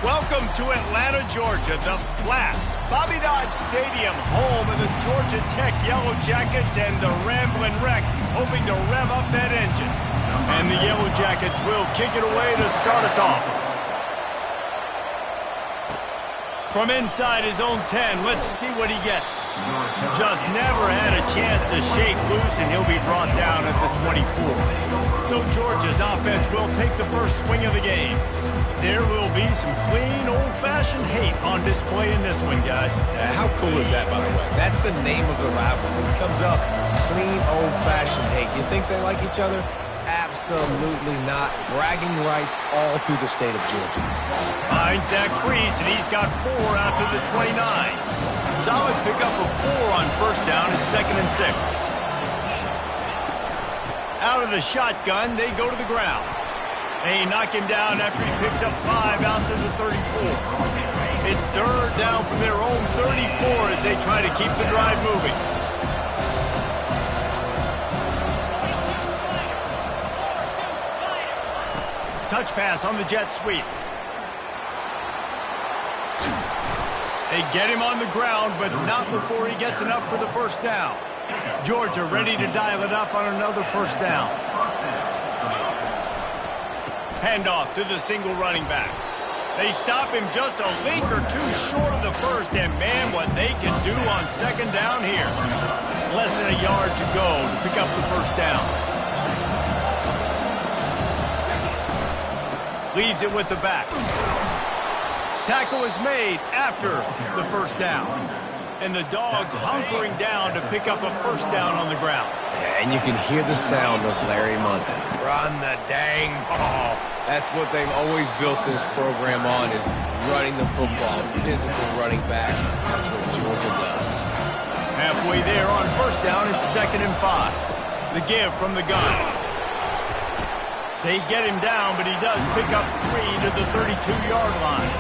Welcome to Atlanta, Georgia, the Flats, Bobby Dodd Stadium, home of the Georgia Tech Yellow Jackets and the Rambling Wreck, hoping to rev up that engine. And the Yellow Jackets will kick it away to start us off. From inside his own 10, let's see what he gets. Just never had a chance to shake loose, and he'll be brought down at the 24. So Georgia's offense will take the first swing of the game. There will be some clean, old-fashioned hate on display in this one, guys. How cool is that, by the way? That's the name of the rivalry. When it comes up, clean, old-fashioned hate. You think they like each other? Absolutely not. Bragging rights all through the state of Georgia. Finds that crease, and he's got 4 out to the 29. Solid pickup of 4 on first down and 2nd and 6. Out of the shotgun, they go to the ground. They knock him down after he picks up 5 out to the 34. It's 3rd down from their own 34 as they try to keep the drive moving. Touch pass on the jet sweep. They get him on the ground, but not before he gets enough for the first down. Georgia ready to dial it up on another first down. Handoff to the single running back. They stop him just a link or 2 short of the first, and man, what they can do on 2nd down here. Less than a yard to go to pick up the first down. Leaves it with the back. Tackle is made after the first down. And the Dogs hunkering down to pick up a first down on the ground. Yeah, and you can hear the sound of Larry Munson. Run the dang ball. That's what they've always built this program on, is running the football, physical running backs. That's what Georgia does. Halfway there on first down, it's 2nd and 5. The give from the gun. They get him down, but he does pick up 3 to the 32-yard line.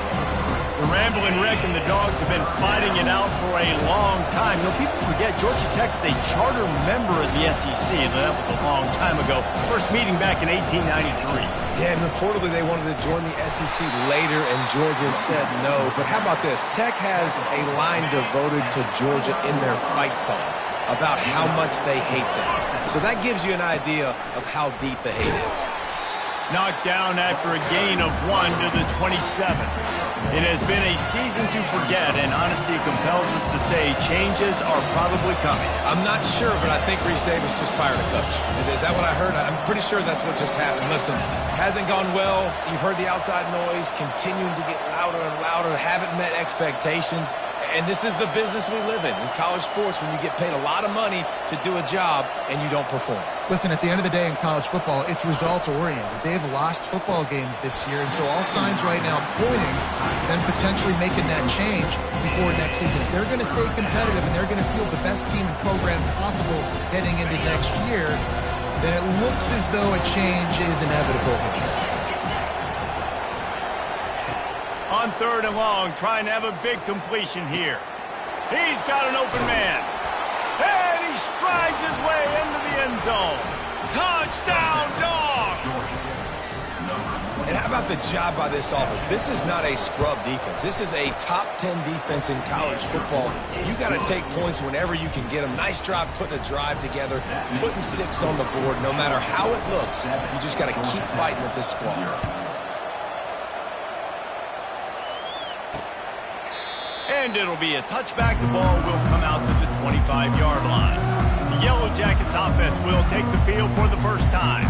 The Rambling Wreck and the Dogs have been fighting it out for a long time. You know, people forget Georgia Tech is a charter member of the SEC, and that was a long time ago. First meeting back in 1893. Yeah, and reportedly they wanted to join the SEC later, and Georgia said no. But how about this? Tech has a line devoted to Georgia in their fight song about how much they hate them. So that gives you an idea of how deep the hate is. Knocked down after a gain of 1 to the 27. It has been a season to forget, and honesty compels us to say changes are probably coming. I'm not sure, but I think Reese Davis just fired a coach. Is that what I heard? I'm pretty sure that's what just happened. Listen, hasn't gone well. You've heard the outside noise continuing to get louder and louder, haven't met expectations. And this is the business we live in college sports, when you get paid a lot of money to do a job and you don't perform. Listen, at the end of the day in college football, it's results-oriented. They have lost football games this year, and so all signs right now pointing to them potentially making that change before next season. If they're going to stay competitive and they're going to field the best team and program possible heading into next year, then it looks as though a change is inevitable. On 3rd and long, trying to have a big completion here. He's got an open man. And he strides his way into the end zone. Touchdown, Dogs! And how about the job by this offense? This is not a scrub defense. This is a top 10 defense in college football. You got to take points whenever you can get them. Nice job putting a drive together, putting 6 on the board. No matter how it looks, you just got to keep fighting with this squad. And it'll be a touchback. The ball will come out to the 25-yard line. The Yellow Jackets offense will take the field for the first time.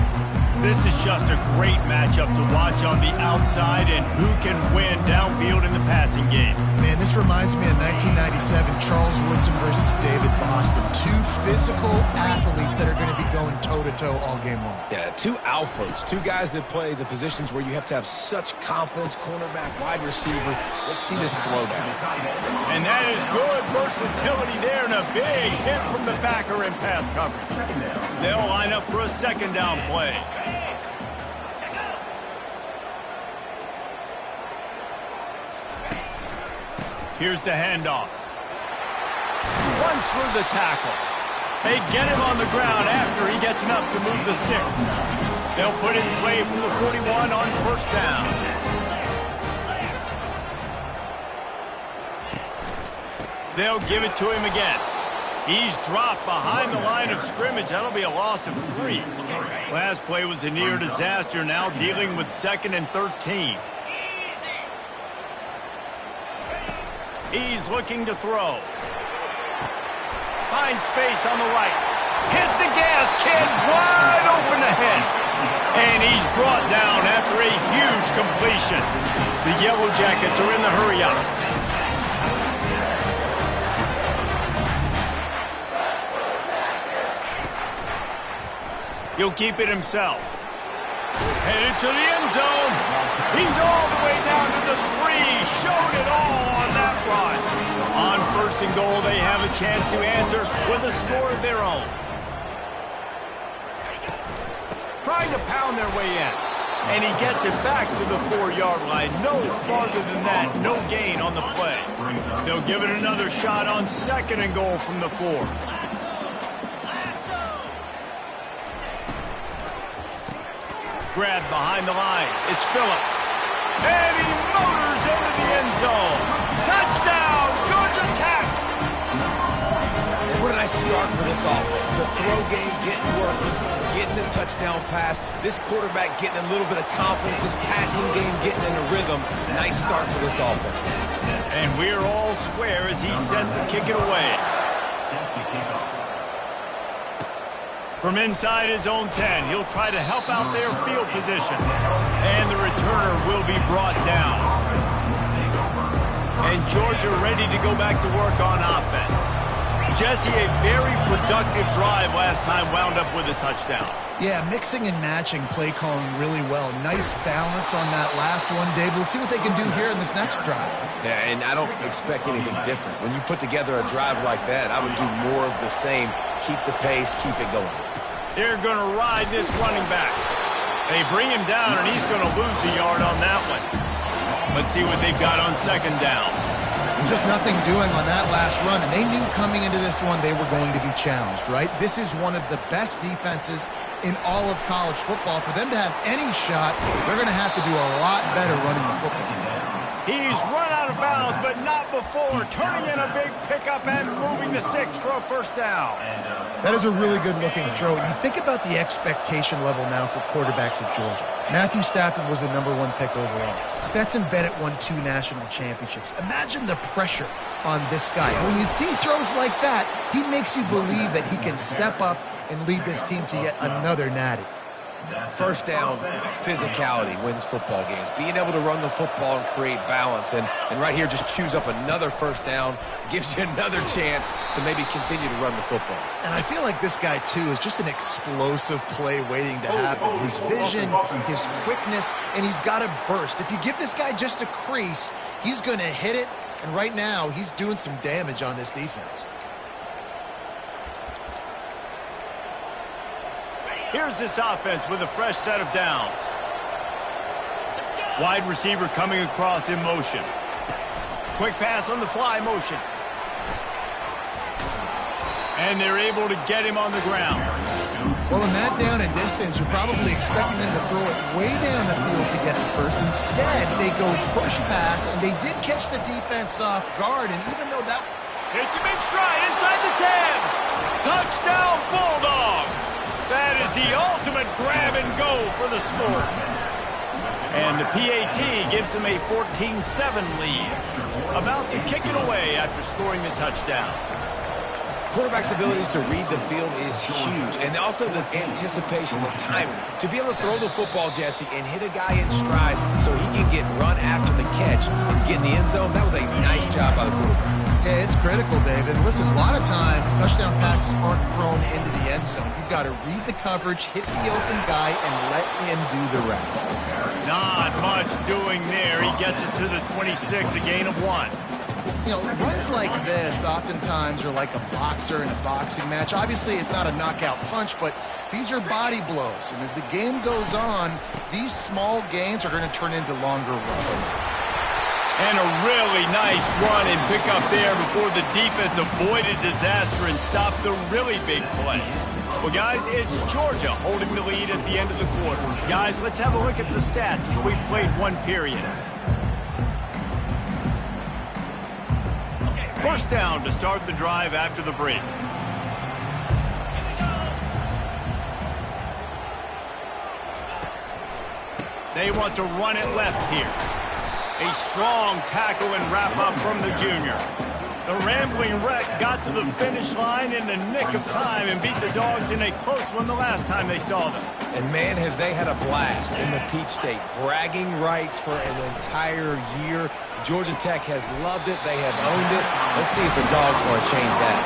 This is just a great matchup to watch on the outside, and who can win downfield in the passing game. Man, this reminds me of 1997, Charles Woodson versus David Boston. 2 physical athletes that are going to be going toe-to-toe all game long. Yeah, 2 alphas, 2 guys that play the positions where you have to have such confidence, cornerback, wide receiver. Let's see this throwdown. And that is good versatility there, and a big hit from the backer in pass coverage. They'll line up for a 2nd down play. Here's the handoff. Runs through the tackle. They get him on the ground after he gets enough to move the sticks. They'll put it in play from the 41 on first down. They'll give it to him again. He's dropped behind the line of scrimmage. That'll be a loss of 3. Last play was a near disaster, now dealing with 2nd and 13. He's looking to throw. Finds space on the right. Hit the gas, kid. Wide open ahead. And he's brought down after a huge completion. The Yellow Jackets are in the hurry-up. He'll keep it himself. Headed to the end zone. He's all the way down to the 3. Showed it all on that run. On 1st and goal, they have a chance to answer with a score of their own. Trying to pound their way in. And he gets it back to the 4-yard line. No farther than that. No gain on the play. They'll give it another shot on 2nd and goal from the 4. Grab behind the line. It's Phillips. And he motors into the end zone. Touchdown, Georgia Tech. And where did I start for this offense? The throw game getting working, getting the touchdown pass. This quarterback getting a little bit of confidence. This passing game getting in a rhythm. Nice start for this offense. And we're all square as he's set to kick it away. From inside his own 10, he'll try to help out their field position. And the returner will be brought down. And Georgia ready to go back to work on offense. Jesse, a very productive drive last time, wound up with a touchdown. Yeah, mixing and matching play calling really well. Nice balance on that last one, Dave. Let's see what they can do here in this next drive. Yeah, and I don't expect anything different. When you put together a drive like that, I would do more of the same. Keep the pace, keep it going. They're going to ride this running back. They bring him down, and he's going to lose a yard on that one. Let's see what they've got on 2nd down. Just nothing doing on that last run, and they knew coming into this one they were going to be challenged, right? This is one of the best defenses in all of college football. For them to have any shot, they're going to have to do a lot better running the football. He's run out of bounds, but not before turning in a big pickup and moving the sticks for a 1st down. That is a really good-looking throw. You think about the expectation level now for quarterbacks at Georgia. Matthew Stafford was the #1 pick overall. Stetson Bennett won 2 national championships. Imagine the pressure on this guy. When you see throws like that, he makes you believe that he can step up and lead this team to yet another natty. 1st down, physicality wins football games. Being able to run the football and create balance. And right here, just choose up another 1st down. Gives you another chance to maybe continue to run the football. And I feel like this guy, too, is just an explosive play waiting to happen. His vision, his quickness, and he's got a burst. If you give this guy just a crease, he's going to hit it. And right now, he's doing some damage on this defense. Here's this offense with a fresh set of downs. Wide receiver coming across in motion. Quick pass on the fly motion. And they're able to get him on the ground. Well, in that down and distance, you're probably expecting them to throw it way down the field to get the first. Instead, they go push pass, and they did catch the defense off guard. And even though that... Hits him in stride inside the 10. Touchdown, Bulldogs. That is the ultimate grab and go for the score. And the PAT gives them a 14-7 lead. About to kick it away after scoring the touchdown. Quarterback's abilities to read the field is huge. And also the anticipation, the timing. To be able to throw the football, Jesse, and hit a guy in stride so he can get run after the catch and get in the end zone, that was a nice job by the quarterback. Yeah, it's critical, David. Listen, a lot of times touchdown passes aren't thrown into the end zone. You've got to read the coverage, hit the open guy, and let him do the rest. Not much doing there. He gets it to the 26, a gain of 1. You know, runs like this oftentimes are like a boxer in a boxing match. Obviously, it's not a knockout punch, but these are body blows. And as the game goes on, these small gains are going to turn into longer runs. And a really nice run and pick up there before the defense avoided disaster and stopped the really big play. Well, guys, it's Georgia holding the lead at the end of the quarter. Guys, let's have a look at the stats as we've played one period. First down to start the drive after the break. They want to run it left here. A strong tackle and wrap-up from the junior. The rambling wreck got to the finish line in the nick of time and beat the Dogs in a close one the last time they saw them. And, man, have they had a blast in the Peach State. Bragging rights for an entire year. Georgia Tech has loved it. They have owned it. Let's see if the Dogs want to change that.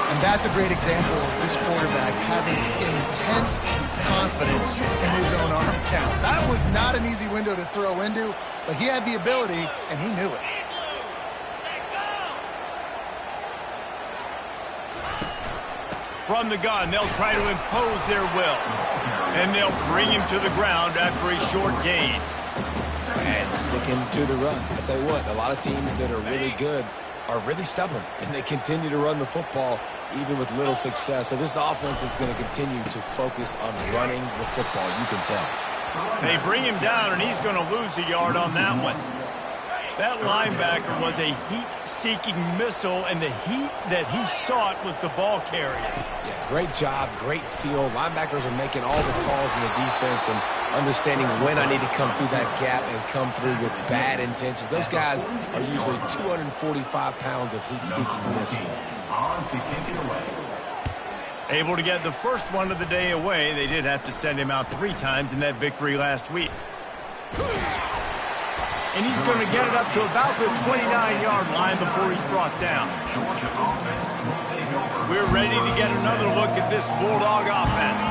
And that's a great example of this quarterback having intense confidence in his own arm talent. That was not an easy window to throw into, but he had the ability, and he knew it. From the gun, they'll try to impose their will. And they'll bring him to the ground after a short gain. And sticking to the run. I tell you what, a lot of teams that are really good are really stubborn, and they continue to run the football even with little success. So this offense is going to continue to focus on running the football, you can tell. They bring him down, and he's going to lose a yard on that one. That linebacker was a heat-seeking missile, and the heat that he sought was the ball carrier. Yeah, great job, great feel. Linebackers are making all the calls in the defense and understanding when I need to come through that gap and come through with bad intentions. Those guys are usually 245 pounds of heat-seeking missile. Able to get the first one of the day away. They did have to send him out 3 times in that victory last week. And he's going to get it up to about the 29-yard line before he's brought down. We're ready to get another look at this Bulldog offense.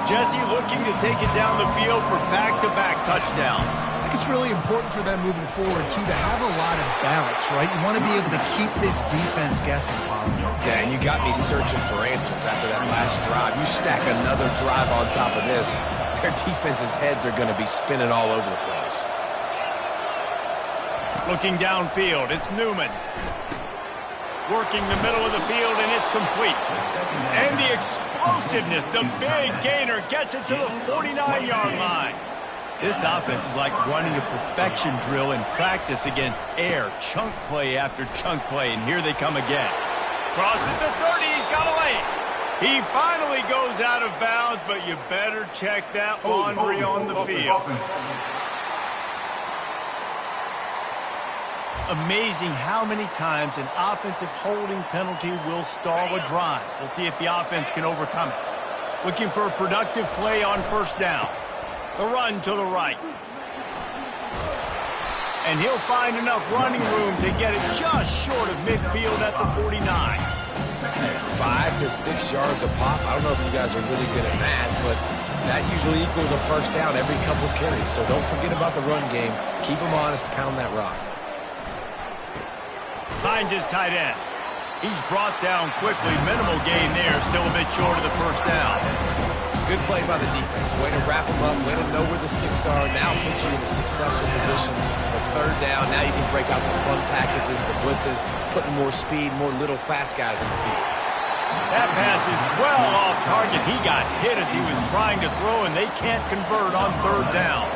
Jesse looking to take it down the field for back-to-back touchdowns. I think it's really important for them moving forward, too, to have a lot of balance, right? You want to be able to keep this defense guessing, Paul. Yeah, and you got me searching for answers after that last drive. You stack another drive on top of this, their defense's heads are going to be spinning all over the place. Looking downfield, it's Newman. Working the middle of the field, and it's complete. And the explosiveness, the big gainer, gets it to the 49-yard line. This offense is like running a perfection drill in practice against air. Chunk play after chunk play, and here they come again. Crosses the 30, he's got a lane. He finally goes out of bounds, but you better check that laundry on the field. Amazing how many times an offensive holding penalty will stall a drive. We'll see if the offense can overcome it. Looking for a productive play on first down. The run to the right. And he'll find enough running room to get it just short of midfield at the 49. 5 to 6 yards a pop. I don't know if you guys are really good at math, but that usually equals a first down every couple carries. So don't forget about the run game. Keep them honest, pound that rock. Finds his tight end. He's brought down quickly. Minimal gain there. Still a bit short of the first down. Good play by the defense. Way to wrap them up. Way to know where the sticks are. Now puts you in a successful position for third down. Now you can break out the fun packages, the blitzes, putting more speed, more little fast guys in the field. That pass is well off target. He got hit as he was trying to throw, and they can't convert on third down.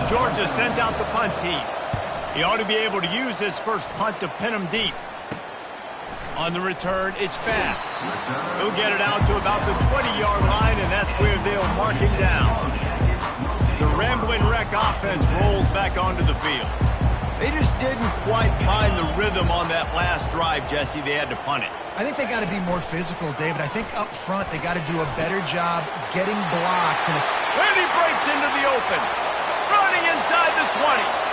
Georgia sent out the punt team. He ought to be able to use this first punt to pin him deep. On the return, it's fast. He'll get it out to about the 20-yard line, and that's where they'll mark him down. The rambling wreck offense rolls back onto the field. They just didn't quite find the rhythm on that last drive, Jesse. They had to punt it. I think they got to be more physical, David. I think up front they got to do a better job getting blocks. And he breaks into the open. Running inside the 20.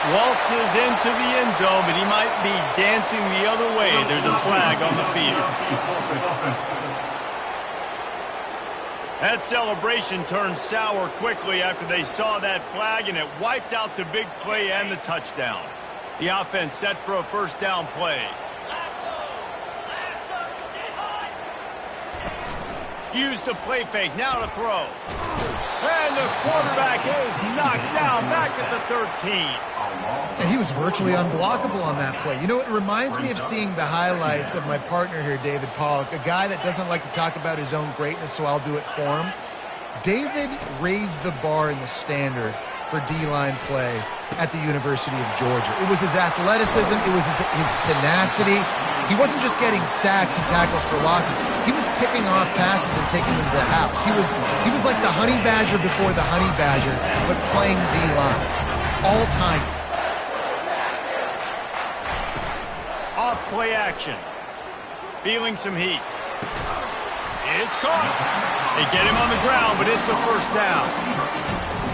Waltzes into the end zone, but he might be dancing the other way. There's a flag on the field. That celebration turned sour quickly after they saw that flag, and it wiped out the big play and the touchdown. The offense set for a first down play. Use the play fake, now to throw. And the quarterback is knocked down back at the 13. And he was virtually unblockable on that play. You know, it reminds me of seeing the highlights of my partner here, David Pollock, a guy that doesn't like to talk about his own greatness, so I'll do it for him. David raised the bar in the standard for D-line play at the University of Georgia. It was his athleticism. It was his tenacity. He wasn't just getting sacks and tackles for losses. He was picking off passes and taking them to the house. He was like the honey badger before the honey badger, but playing D-line. All time. Off play action. Feeling some heat. It's caught. They get him on the ground, but it's a first down.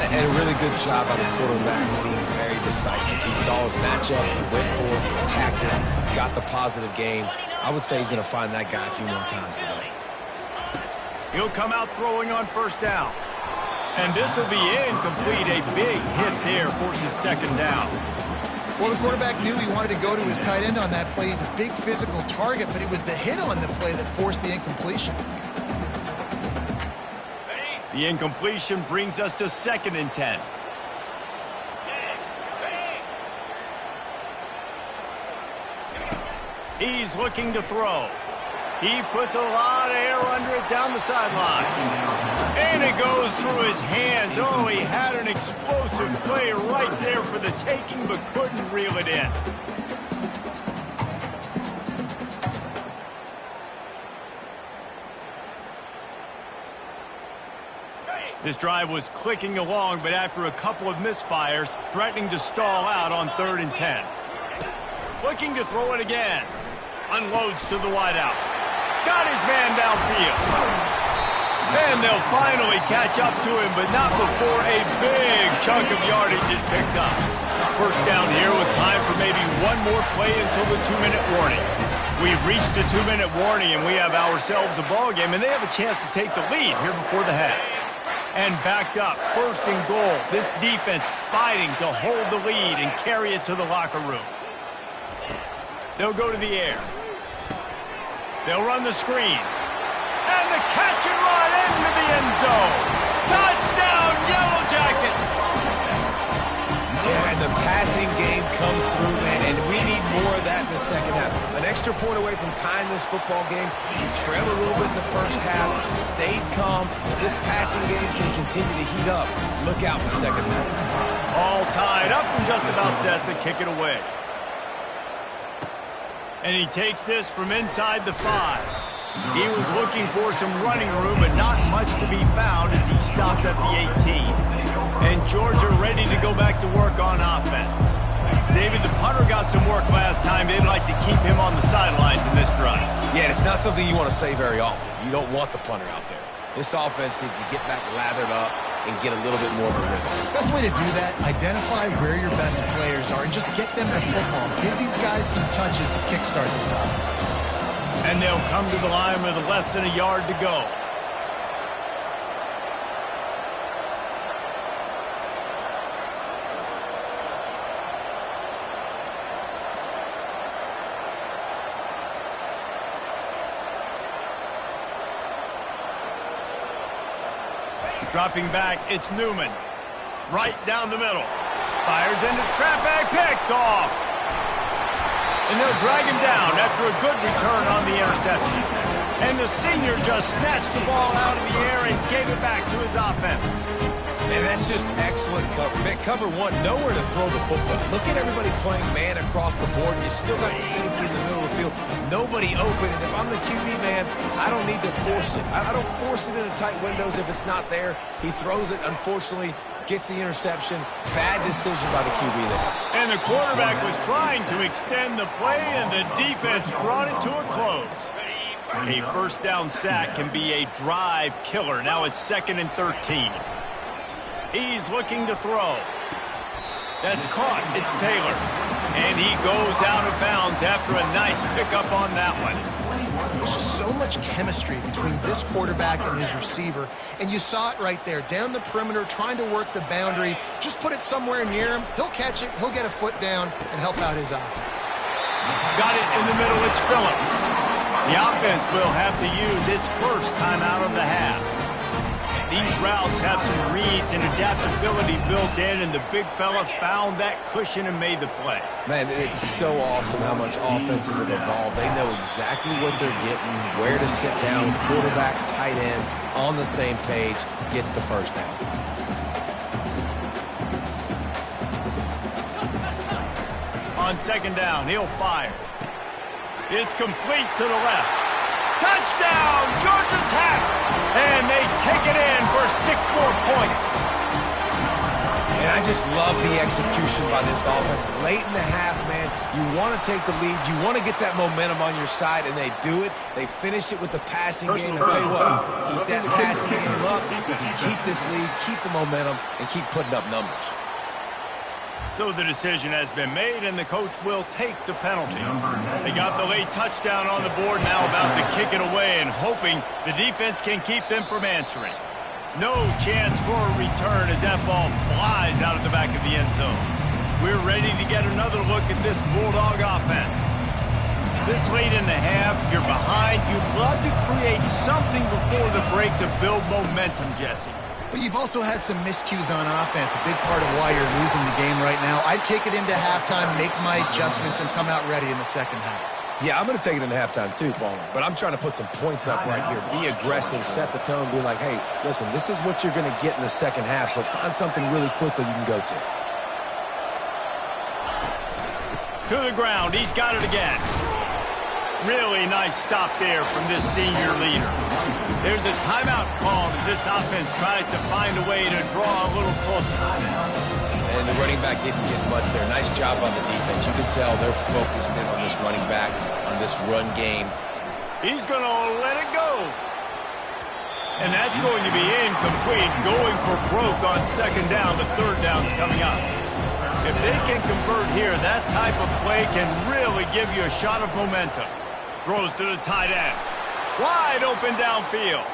And a really good job by the quarterback being very decisive. He saw his matchup, he went for it, he attacked it, got the positive gain. I would say he's going to find that guy a few more times today. He'll come out throwing on first down. And this will be incomplete. A big hit there forces second down. Well, the quarterback knew he wanted to go to his tight end on that play. He's a big physical target, but it was the hit on the play that forced the incompletion. The incompletion brings us to 2nd and 10. He's looking to throw. He puts a lot of air under it down the sideline. And it goes through his hands. Oh, he had an explosive play right there for the taking, but couldn't reel it in. This drive was clicking along, but after a couple of misfires, threatening to stall out on 3rd and 10. Looking to throw it again. Unloads to the wideout. Got his man downfield. And they'll finally catch up to him, but not before a big chunk of yardage is picked up. First down here with time for maybe one more play until the 2-minute warning. We've reached the 2-minute warning, and we have ourselves a ball game, and they have a chance to take the lead here before the half. And backed up, 1st and goal. This defense fighting to hold the lead and carry it to the locker room. They'll go to the air. They'll run the screen. And the catch and run into the end zone. Touchdown, Yellow Jackets! Yeah, and the passing game comes through, man, and we need more of that in the second half. An extra point away from tying this football game. You trailed a little bit in the first half, stayed calm. If this passing game can continue to heat up, look out in the second half. All tied up and just about set to kick it away. And he takes this from inside the 5. He was looking for some running room, but not much to be found as he stopped at the 18. And Georgia ready to go back to work on offense. David, the punter got some work last time. They'd like to keep him on the sidelines in this drive. Yeah, it's not something you want to say very often. You don't want the punter out there. This offense needs to get back lathered up and get a little bit more of a rhythm. Best way to do that, identify where your best players are and just get them to football. Give these guys some touches to kickstart this offense. And they'll come to the line with less than a yard to go. Dropping back, it's Newman. Right down the middle. Fires into traffic, picked off. And they'll drag him down after a good return on the interception. And the senior just snatched the ball out of the air and gave it back to his offense. And that's just excellent cover. Man, cover one, nowhere to throw the football. Look at everybody playing man across the board. You still got the safety in the middle of the field. Nobody open. And if I'm the QB, man, I don't need to force it. I don't force it into tight windows if it's not there. He throws it, unfortunately, gets the interception. Bad decision by the QB there. And the quarterback was trying to extend the play, and the defense brought it to a close. A first down sack can be a drive killer. Now it's 2nd and 13. He's looking to throw. That's caught. It's Taylor. And he goes out of bounds after a nice pickup on that one. There's just so much chemistry between this quarterback and his receiver. And you saw it right there. Down the perimeter, trying to work the boundary. Just put it somewhere near him. He'll catch it. He'll get a foot down and help out his offense. Got it in the middle. It's Phillips. The offense will have to use its first timeout of the half. These routes have some reads and adaptability built in, and the big fella found that cushion and made the play. Man, it's so awesome how much offenses have evolved. They know exactly what they're getting, where to sit down, quarterback, tight end, on the same page, gets the first down. On second down, he'll fire. It's complete to the left. Touchdown, Georgia Tech! And they take it in for 6 more points. And I just love the execution by this offense. Late in the half, man, you want to take the lead. You want to get that momentum on your side, and they do it. They finish it with the passing game. I'll tell you what, keep that passing game up. Keep this lead, keep the momentum, and keep putting up numbers. So the decision has been made, and the coach will take the penalty. They got the late touchdown on the board, now about to kick it away and hoping the defense can keep them from answering. No chance for a return as that ball flies out of the back of the end zone. We're ready to get another look at this Bulldog offense. This late in the half, you're behind. You'd love to create something before the break to build momentum, Jesse. But you've also had some miscues on offense, a big part of why you're losing the game right now. I'd take it into halftime, make my adjustments, and come out ready in the second half. Yeah, I'm going to take it into halftime too, Palmer. But I'm trying to put some points up right here. Be aggressive, set the tone, be like, hey, listen, this is what you're going to get in the second half, so find something really quickly you can go to. To the ground, he's got it again. Really nice stop there from this senior leader. There's a timeout called as this offense tries to find a way to draw a little closer. And the running back didn't get much there. Nice job on the defense. You can tell they're focused in on this running back, on this run game. He's going to let it go. And that's going to be incomplete, going for broke on second down. The third down's coming up. If they can convert here, that type of play can really give you a shot of momentum. Throws to the tight end. Wide open downfield.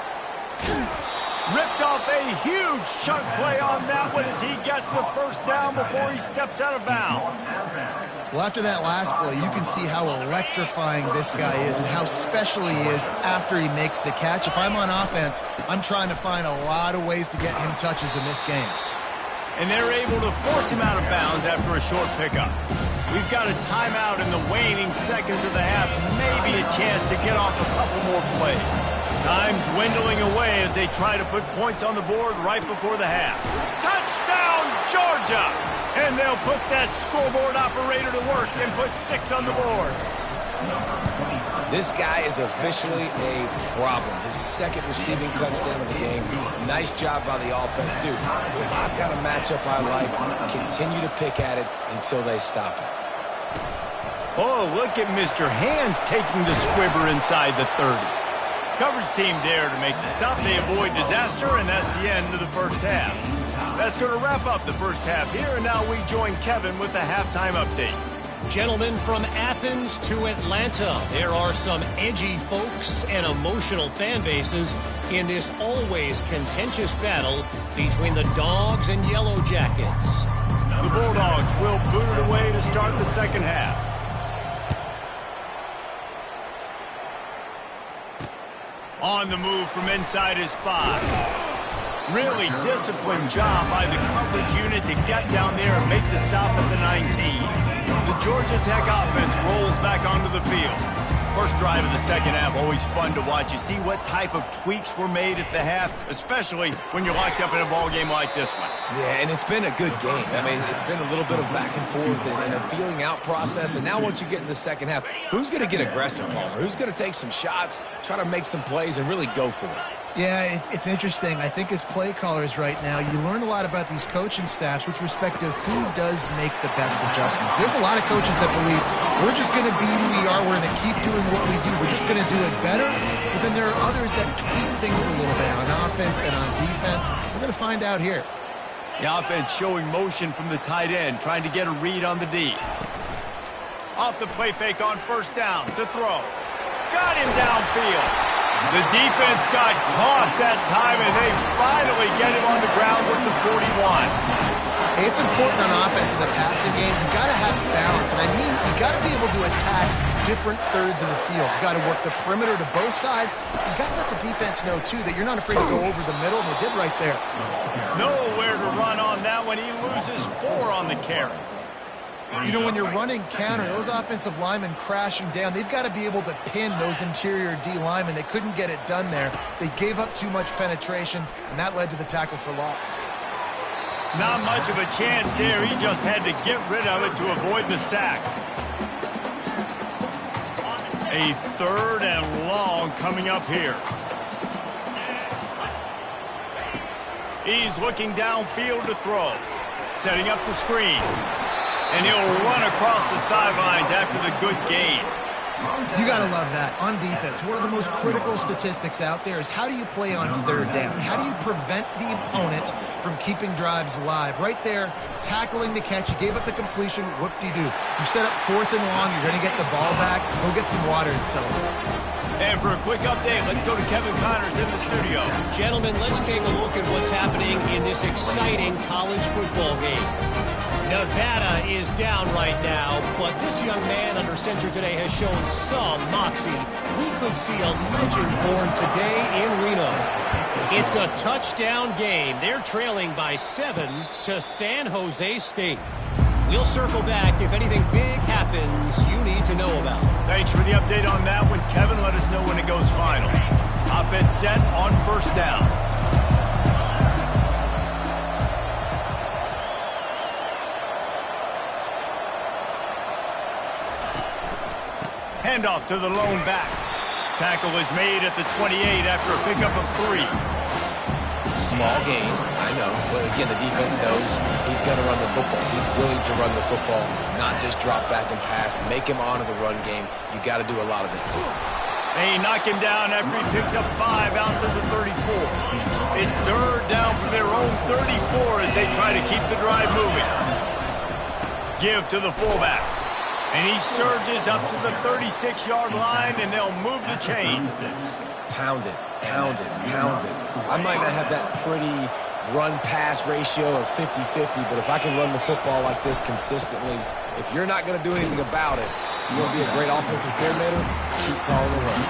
Ripped off a huge chunk play on that one as he gets the first down before he steps out of bounds. Well, after that last play, you can see how electrifying this guy is and how special he is after he makes the catch. If I'm on offense, I'm trying to find a lot of ways to get him touches in this game. And they're able to force him out of bounds after a short pickup. We've got a timeout in the waning seconds of the half. Maybe a chance to get off a couple more plays. Time dwindling away as they try to put points on the board right before the half. Touchdown, Georgia! And they'll put that scoreboard operator to work and put 6 on the board. This guy is officially a problem. His second receiving touchdown of the game. Nice job by the offense. Dude, if I've got a matchup I like, continue to pick at it until they stop it. Oh, look at Mr. Hands taking the squibber inside the 30. Coverage team there to make the stop. They avoid disaster, and that's the end of the first half. That's going to wrap up the first half here, and now we join Kevin with the halftime update. Gentlemen, from Athens to Atlanta, there are some edgy folks and emotional fan bases in this always contentious battle between the Dogs and Yellow Jackets. The Bulldogs will boot it away to start the second half. On the move from inside his 5. Really disciplined job by the coverage unit to get down there and make the stop at the 19. The Georgia Tech offense rolls back onto the field. First drive of the second half, always fun to watch. You see what type of tweaks were made at the half, especially when you're locked up in a ball game like this one. Yeah, and it's been a good game. I mean, it's been a little bit of back and forth and a feeling out process. And now once you get in the second half, who's going to get aggressive, Palmer? Who's going to take some shots, try to make some plays, and really go for it? Yeah, it's interesting. I think as play callers right now, you learn a lot about these coaching staffs with respect to who does make the best adjustments. There's a lot of coaches that believe we're just going to be who we are. We're going to keep doing what we do. We're just going to do it better. But then there are others that tweak things a little bit on offense and on defense. We're going to find out here. The offense showing motion from the tight end, trying to get a read on the D. Off the play fake on first down to throw. Got him downfield. The defense got caught that time, and they finally get him on the ground with the 41. It's important on offense in the passing game. You've got to have balance, and I mean you've got to be able to attack different thirds of the field. You've got to work the perimeter to both sides. You've got to let the defense know, too, that you're not afraid to go over the middle, and they did right there. Nowhere to run on that one. He loses 4 on the carry. You know, when you're running counter, those offensive linemen crashing down, they've got to be able to pin those interior D linemen. They couldn't get it done there. They gave up too much penetration, and that led to the tackle for loss. Not much of a chance there. He just had to get rid of it to avoid the sack. A 3rd and long coming up here. He's looking downfield to throw. Setting up the screen. And he'll run across the sidelines after the good gain. You got to love that. On defense, one of the most critical statistics out there is how do you play on 3rd down? How do you prevent the opponent from keeping drives alive? Right there, tackling the catch. You gave up the completion. Whoop-de-doo. You set up 4th and long. You're going to get the ball back. Go get some water and celebrate. And for a quick update, let's go to Kevin Connors in the studio. Gentlemen, let's take a look at what's happening in this exciting college football game. Nevada is down right now, but this young man under center today has shown some moxie. We could see a legend born today in Reno. It's a touchdown game. They're trailing by 7 to San Jose State. We'll circle back if anything big happens you need to know about. Thanks for the update on that one, Kevin. Let us know when it goes final. Offense set on 1st down. Handoff to the lone back. Tackle is made at the 28 after a pickup of 3. Small game, I know. But again, the defense knows he's going to run the football. He's willing to run the football, not just drop back and pass. Make him honor the run game. You got to do a lot of this. They knock him down after he picks up 5 out to the 34. It's 3rd down from their own 34 as they try to keep the drive moving. Give to the fullback. And he surges up to the 36-yard line, and they'll move the chains. Pound it, pound it, pound it. I might not have that pretty run-pass ratio of 50-50, but if I can run the football like this consistently, if you're not going to do anything about it, you want to be a great offensive coordinator, keep calling the run.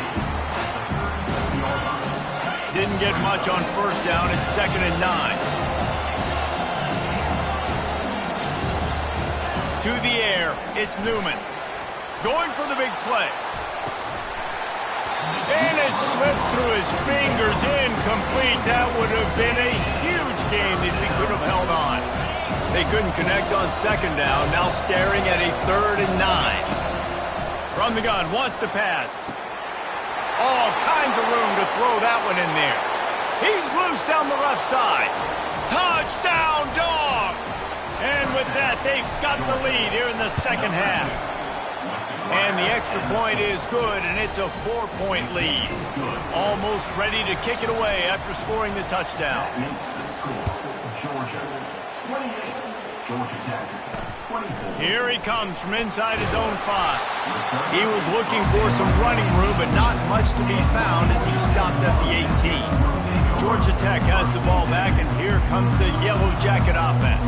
Didn't get much on 1st down. It's 2nd and 9. To the air, it's Newman. Going for the big play. And it slips through his fingers, incomplete. That would have been a huge game if he could have held on. They couldn't connect on 2nd down, now staring at a 3rd and 9. From the gun, wants to pass. All kinds of room to throw that one in there. He's loose down the left side. Touchdown, Dogs! And with that, they've got the lead here in the 2nd half. And the extra point is good, and it's a 4-point lead. Almost ready to kick it away after scoring the touchdown. Here he comes from inside his own 5. He was looking for some running room, but not much to be found as he stopped at the 18. Georgia Tech has the ball back, and here comes the Yellow Jacket offense.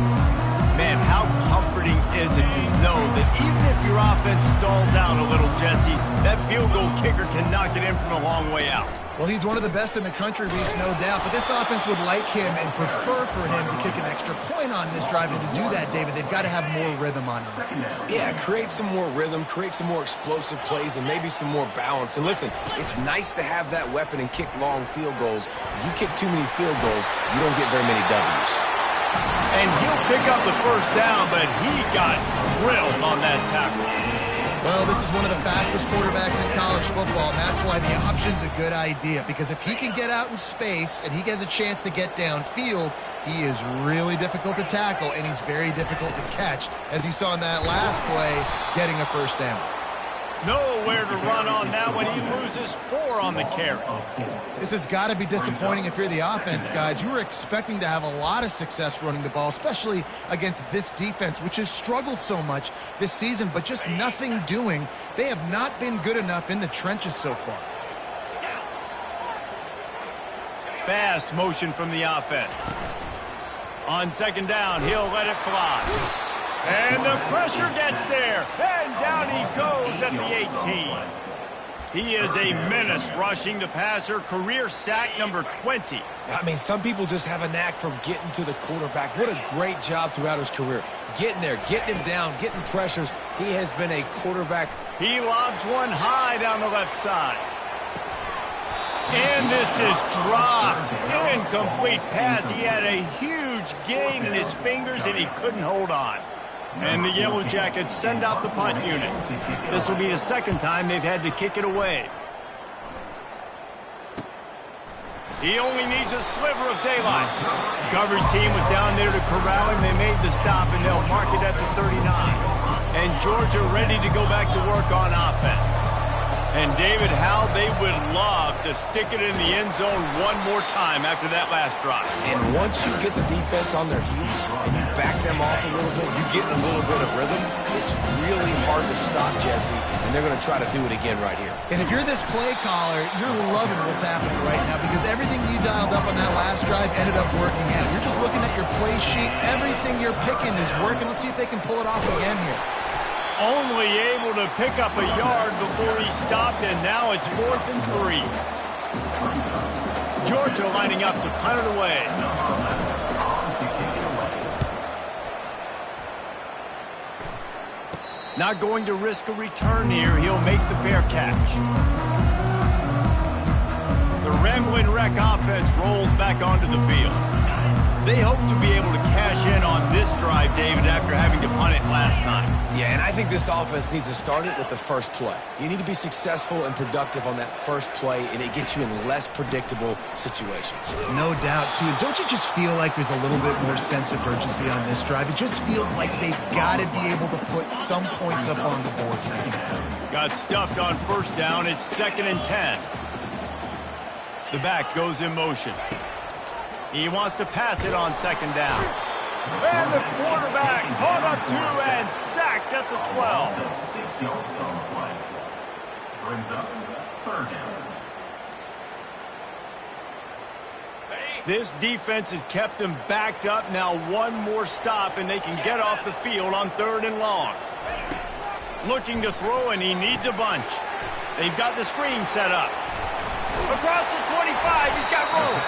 Man, how comforting is it to know that even if your offense stalls out a little, Jesse, that field goal kicker can knock it in from a long way out. Well, he's one of the best in the country, Reese, no doubt. But this offense would like him and prefer for him to kick an extra point on this drive. And to do that, David, they've got to have more rhythm on offense. Yeah, create some more rhythm, create some more explosive plays, and maybe some more balance. And listen, it's nice to have that weapon and kick long field goals. If you kick too many field goals, you don't get very many W's. And he'll pick up the 1st down, but he got drilled on that tackle. Well, this is one of the fastest quarterbacks in college football, and that's why the option's a good idea. Because if he can get out in space and he has a chance to get downfield, he is really difficult to tackle, and he's very difficult to catch, as you saw in that last play, getting a 1st down. Nowhere to run on that one. He loses 4 on the carry. This has got to be disappointing if you're the offense, guys. You were expecting to have a lot of success running the ball, especially against this defense, which has struggled so much this season, but just nothing doing. They have not been good enough in the trenches so far. Fast motion from the offense. On 2nd down, he'll let it fly. And the pressure gets there. And down he goes at the 18. He is a menace rushing the passer. Career sack number 20. I mean, some people just have a knack for getting to the quarterback. What a great job throughout his career. Getting there, getting him down, getting pressures. He has been a quarterback. He lobs one high down the left side. And this is dropped. Incomplete pass. He had a huge gain in his fingers, and he couldn't hold on. And the Yellow Jackets send out the punt unit. This will be the second time they've had to kick it away. He only needs a sliver of daylight. Coverage team was down there to corral him. They made the stop, and they'll mark it at the 39. And Georgia ready to go back to work on offense. And David, how they would love to stick it in the end zone one more time after that last drive. And once you get the defense on their heels and you back them off a little bit, you get in a little bit of rhythm, it's really hard to stop, Jesse, and they're going to try to do it again right here. And if you're this play caller, you're loving what's happening right now because everything you dialed up on that last drive ended up working out. You're just looking at your play sheet. Everything you're picking is working. Let's see if they can pull it off again here. Only able to pick up a yard before he stopped, and now it's 4th and 3. Georgia lining up to punt it away. Not going to risk a return here. He'll make the fair catch. The Ramblin' Wreck offense rolls back onto the field. They hope to be able to cash in on this drive, David, after having to punt it last time. Yeah, and I think this offense needs to start it with the first play. You need to be successful and productive on that first play, and it gets you in less predictable situations. No doubt, too. Don't you just feel like there's a little bit more sense of urgency on this drive? It just feels like they've got to be able to put some points up on the board. Got stuffed on first down. It's 2nd and 10. The back goes in motion. He wants to pass it on 2nd down. And the quarterback caught up to and sacked at the 12. 6 yards on the play. Brings up 3rd down. This defense has them backed up. Now one more stop, and they can get off the field on 3rd and long. Looking to throw, and he needs a bunch. They've got the screen set up. Across the 25, he's got room.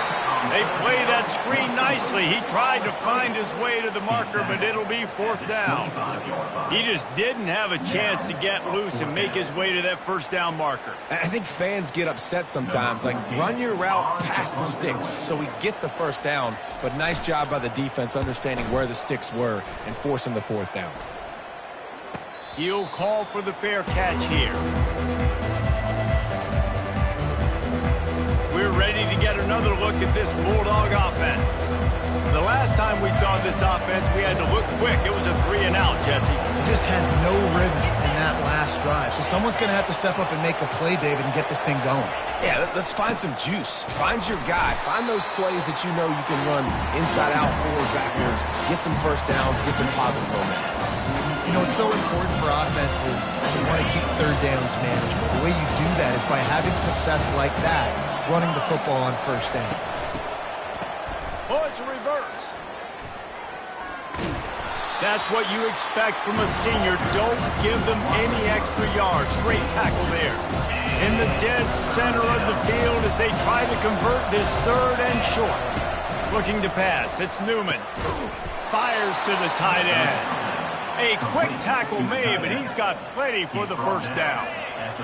They play that screen nicely. He tried to find his way to the marker, but it'll be 4th down. He just didn't have a chance to get loose and make his way to that first down marker. I think fans get upset sometimes. Like, run your route past the sticks so we get the first down. But nice job by the defense understanding where the sticks were and forcing the 4th down. He'll call for the fair catch here. We're ready to get another look at this Bulldog offense. The last time we saw this offense, we had to look quick. It was a 3-and-out, Jesse. They just had no rhythm in that last drive. So someone's going to have to step up and make a play, David, and get this thing going. Yeah, let's find some juice. Find your guy. Find those plays that you know you can run inside out, forward, backwards, get some first downs, get some positive momentum. You know, it's so important for offenses to want to keep 3rd downs manageable. The way you do that is by having success like that, running the football on 1st down. Oh, it's a reverse. That's what you expect from a senior. Don't give them any extra yards. Great tackle there. In the dead center of the field as they try to convert this 3rd and short. Looking to pass. It's Newman. Fires to the tight end. A quick tackle made, but he's got plenty for the first down.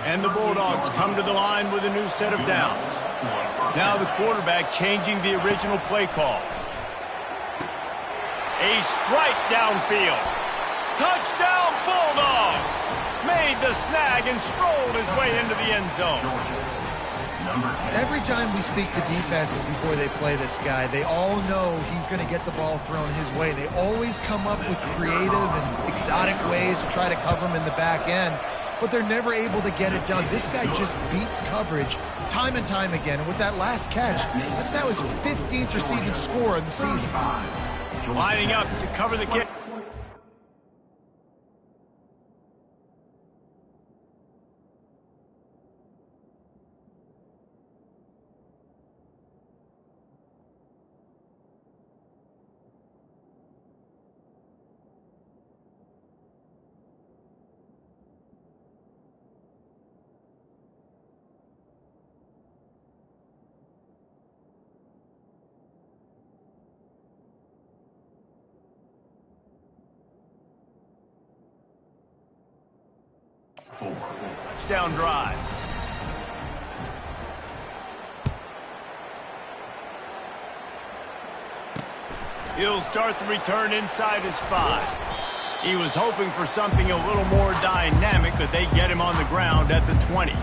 And the Bulldogs come to the line with a new set of downs. Now the quarterback changing the original play call. A strike downfield. Touchdown Bulldogs! Made the snag and strolled his way into the end zone. Every time we speak to defenses before they play this guy, they all know he's going to get the ball thrown his way. They always come up with creative and exotic ways to try to cover him in the back end, but they're never able to get it done. This guy just beats coverage time and time again. And with that last catch, that's now his 15th receiving score of the season. Lining up to cover the kick. Touchdown drive. He'll start the return inside his 5. He was hoping for something a little more dynamic, but they get him on the ground at the 20.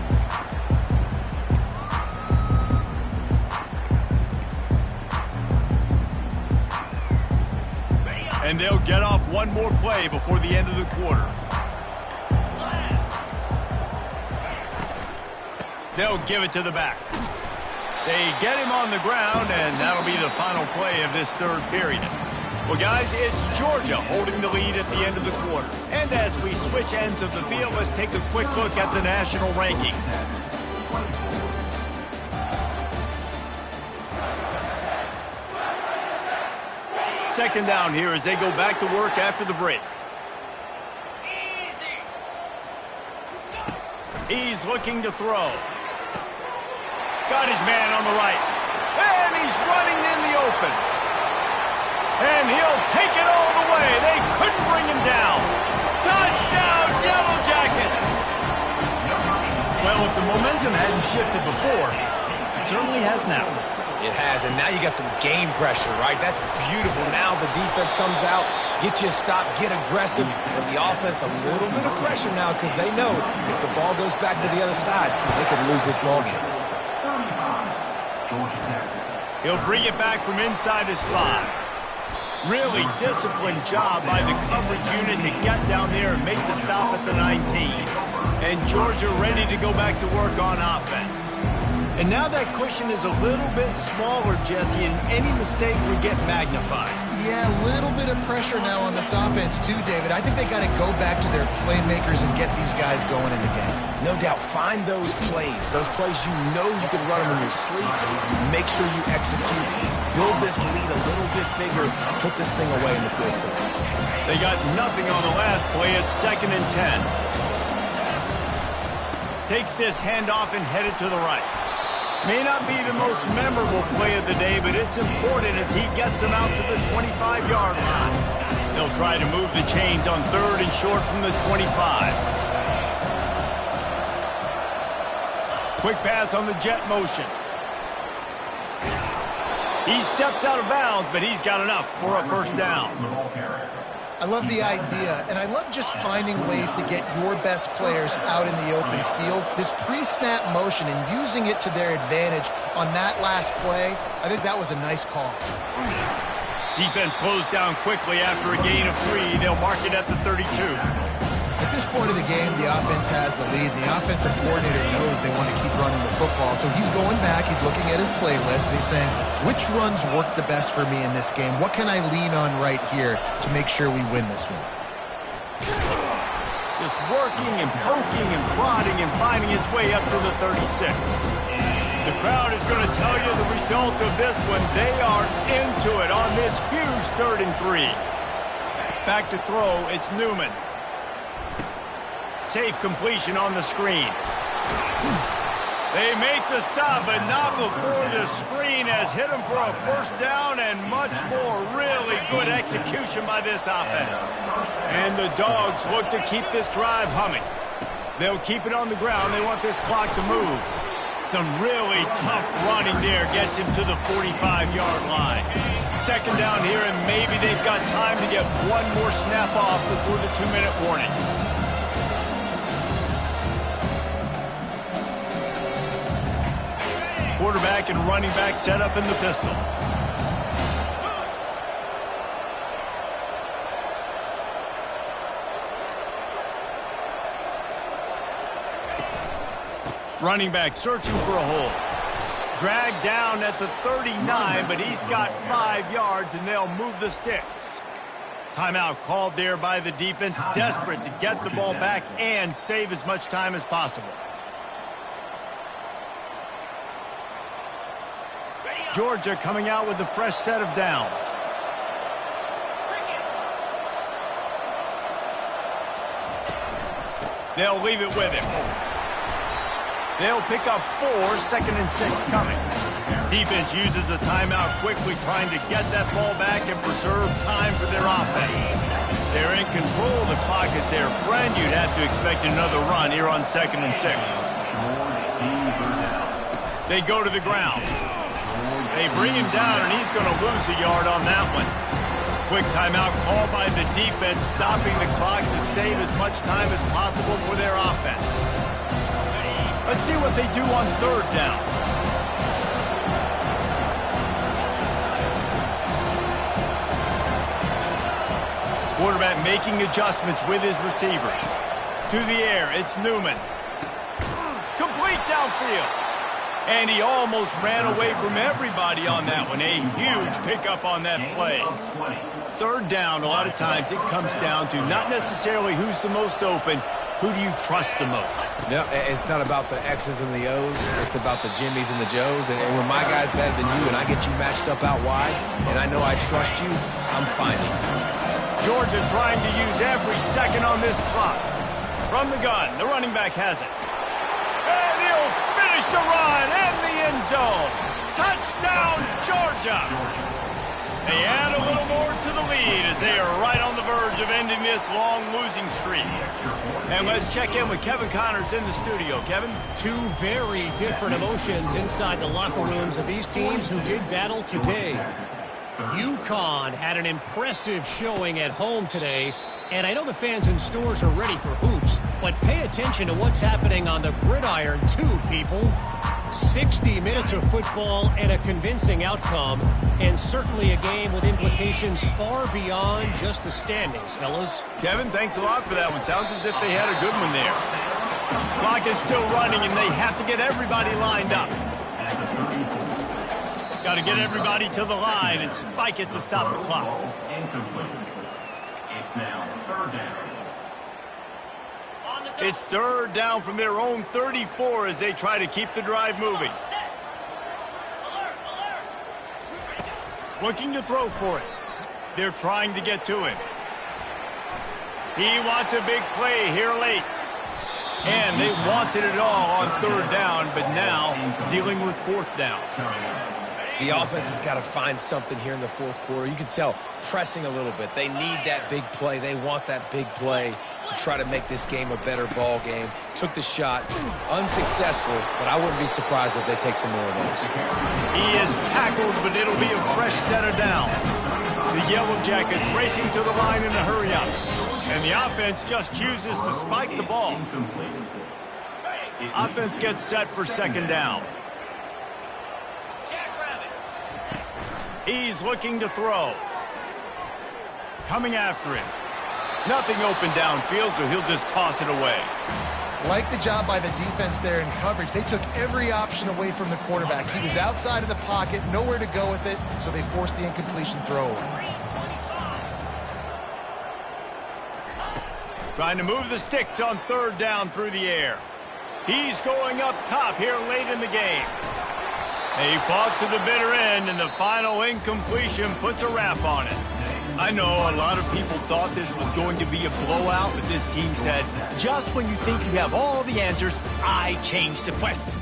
And they'll get off one more play before the end of the quarter. They'll give it to the back. They get him on the ground, and that'll be the final play of this third period. Well, guys, it's Georgia holding the lead at the end of the quarter. And as we switch ends of the field, let's take a quick look at the national rankings. Second down here as they go back to work after the break. He's looking to throw. Got his man on the right. And he's running in the open. And he'll take it all the way. They couldn't bring him down. Touchdown, Yellow Jackets! Well, if the momentum hadn't shifted before, it certainly has now. It has, and now you got some game pressure, right? That's beautiful. Now the defense comes out, get you a stop, get aggressive, but the offense a little bit of pressure now because they know if the ball goes back to the other side, they could lose this ball game. He'll bring it back from inside his 5. Really disciplined job by the coverage unit to get down there and make the stop at the 19. And Georgia ready to go back to work on offense. And now that cushion is a little bit smaller, Jesse, and any mistake would get magnified. Yeah, a little bit of pressure now on this offense too, David. I think they got to go back to their playmakers and get these guys going in the game. No doubt. Find those plays you know you can run them in your sleep. Make sure you execute. Build this lead a little bit bigger. Put this thing away in the fourth quarter. They got nothing on the last play. It's 2nd and 10. Takes this handoff and headed to the right. May not be the most memorable play of the day, but it's important as he gets them out to the 25-yard line. They'll try to move the chains on 3rd and short from the 25. Quick pass on the jet motion. He steps out of bounds, but he's got enough for a first down. I love the idea, and I love just finding ways to get your best players out in the open field. This pre-snap motion and using it to their advantage on that last play, I think that was a nice call. Defense closed down quickly after a gain of 3. They'll mark it at the 32. At this point of the game, the offense has the lead. The offensive coordinator knows they want to keep running the football, so he's going back, he's looking at his playlist, and he's saying, which runs work the best for me in this game? What can I lean on right here to make sure we win this one? Just working and poking and prodding and finding his way up to the 36. The crowd is going to tell you the result of this one. They are into it on this huge 3rd and 3. Back to throw, it's Newman. Safe completion on the screen. They make the stop, but not before the screen has hit them for a first down and much more. Really good execution by this offense. And the Dogs look to keep this drive humming. They'll keep it on the ground. They want this clock to move. Some really tough running there gets him to the 45-yard line. Second down here, and maybe they've got time to get one more snap off before the 2-minute warning. Quarterback and running back set up in the pistol. Running back searching for a hole. Dragged down at the 39, but he's got 5 yards, and they'll move the sticks. Timeout called there by the defense, desperate to get the ball back and save as much time as possible. Georgia coming out with a fresh set of downs. They'll leave it with him. They'll pick up 4, 2nd and 6 coming. Defense uses a timeout quickly, trying to get that ball back and preserve time for their offense. They're in control. The clock is their friend. You'd have to expect another run here on 2nd and 6. They go to the ground. They bring him down, and he's going to lose a yard on that one. Quick timeout called by the defense, stopping the clock to save as much time as possible for their offense. Let's see what they do on third down. Quarterback making adjustments with his receivers. To the air, it's Newman. Complete downfield. And he almost ran away from everybody on that one. A huge pickup on that play. Third down, a lot of times it comes down to not necessarily who's the most open, who do you trust the most? No, it's not about the X's and the O's. It's about the Jimmys and the Joes. And when my guy's better than you and I get you matched up out wide, and I know I trust you, I'm finding. Georgia trying to use every second on this clock. From the gun, the running back has it. And he'll finish the run in the end zone. Touchdown, Georgia. They add a little more to the lead as they are right on the verge of ending this long losing streak. And let's check in with Kevin Connors in the studio. Kevin? Two very different emotions inside the locker rooms of these teams who did battle today. UConn had an impressive showing at home today, and I know the fans in stores are ready for hoops, but pay attention to what's happening on the gridiron too, people. 60 minutes of football and a convincing outcome, and certainly a game with implications far beyond just the standings, fellas. Kevin, thanks a lot for that one. Sounds as if they had a good one there. Clock is still running, and they have to get everybody lined up. Got to get everybody to the line and spike it to stop the clock. It's now third down. It's third down from their own 34 as they try to keep the drive moving. Looking to throw for it. They're trying to get to him. He wants a big play here late. And they wanted it all on third down, but now dealing with fourth down. The offense has got to find something here in the fourth quarter. You can tell pressing a little bit. They need that big play. They want that big play to try to make this game a better ball game. Took the shot, unsuccessful, but I wouldn't be surprised if they take some more of those. He is tackled, but it'll be a fresh set of downs. The Yellow Jackets racing to the line in a hurry-up. And the offense just chooses to spike the ball. Offense gets set for second down. He's looking to throw. Coming after him. Nothing open downfield, so he'll just toss it away. Like the job by the defense there in coverage. They took every option away from the quarterback. He was outside of the pocket, nowhere to go with it, so they forced the incompletion throw. Trying to move the sticks on third down through the air. He's going up top here late in the game. He fought to the bitter end, and the final incompletion puts a wrap on it. I know a lot of people thought this was going to be a blowout, but this team said, just when you think you have all the answers, I changed the question.